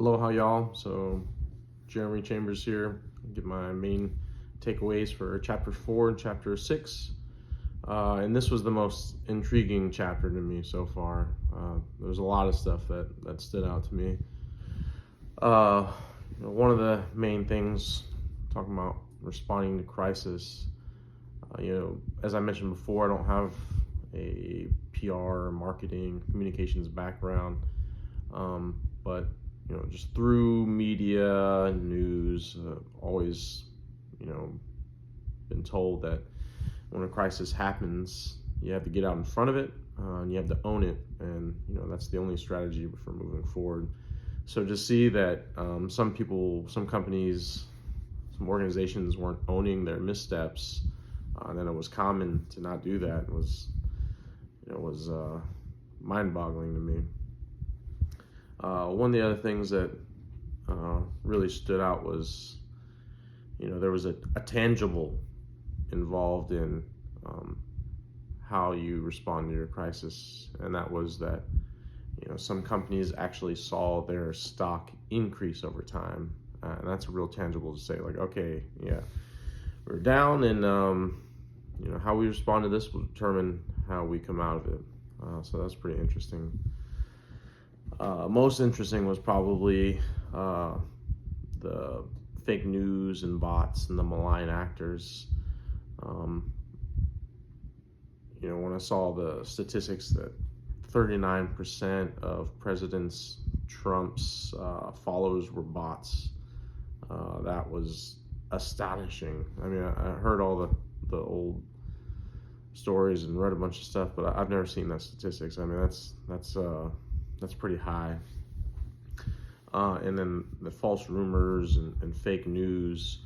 Aloha, y'all. So, Jeremy Chambers here. I'll give my main takeaways for chapter 4 and chapter 6. And this was the most intriguing chapter to me so far. There's a lot of stuff that stood out to me. One of the main things, talking about responding to crisis, as I mentioned before, I don't have a PR, marketing, communications background, but just through media, news, always, been told that when a crisis happens, you have to get out in front of it, and you have to own it, and that's the only strategy for moving forward. So to see that some people, some companies, some organizations weren't owning their missteps, and then it was common to not do that was mind-boggling to me. One of the other things that really stood out was, there was a tangible involved in how you respond to your crisis, and that was that some companies actually saw their stock increase over time, and that's real tangible to say, like, okay, yeah, we're down, and how we respond to this will determine how we come out of it. So that's pretty interesting. Most interesting was probably the fake news and bots and the malign actors. When I saw the statistics that 39% of President Trump's followers were bots, that was astonishing. I mean, I heard all the old stories and read a bunch of stuff, but I've never seen that statistics. I mean, that's pretty high. And then the false rumors and fake news,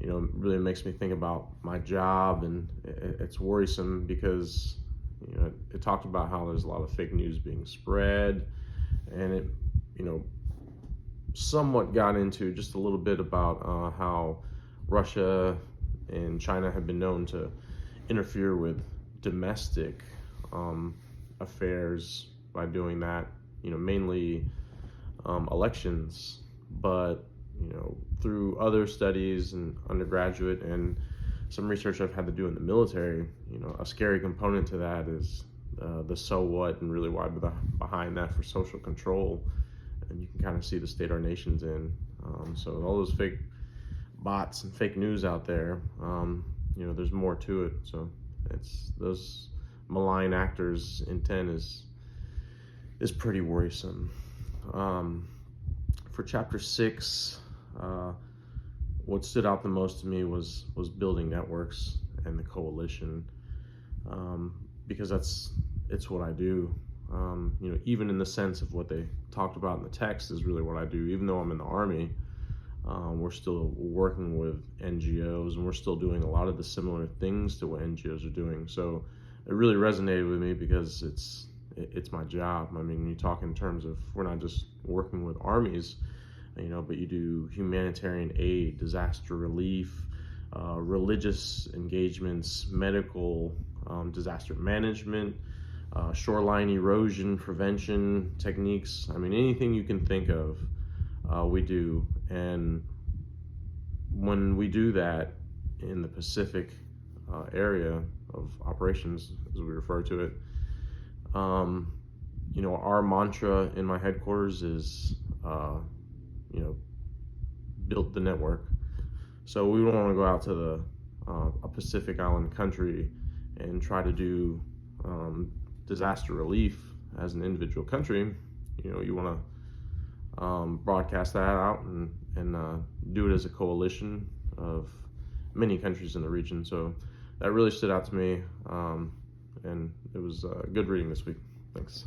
really makes me think about my job, and it's worrisome because, it talked about how there's a lot of fake news being spread, and it, somewhat got into just a little bit about how Russia and China have been known to interfere with domestic affairs by doing that, mainly elections, but through other studies and undergraduate and some research I've had to do in the military, a scary component to that is the so what, and really why behind that for social control, and you can kind of see the state our nation's in. So all those fake bots and fake news out there, there's more to it. So it's those malign actors' intent is pretty worrisome. For chapter 6, what stood out the most to me was building networks and the coalition, because it's what I do. Even in the sense of what they talked about in the text is really what I do. Even though I'm in the Army, we're still working with NGOs, and we're still doing a lot of the similar things to what NGOs are doing. So it really resonated with me because it's my job. I mean, when you talk in terms of, we're not just working with armies, but you do humanitarian aid, disaster relief, religious engagements, medical, disaster management, shoreline erosion prevention techniques. I mean, anything you can think of, we do. And when we do that in the Pacific area of operations, as we refer to it, our mantra in my headquarters is, build the network. So we don't want to go out to a Pacific Island country and try to do disaster relief as an individual country. You want to broadcast that out and do it as a coalition of many countries in the region. So that really stood out to me, and it was good reading this week. Thanks.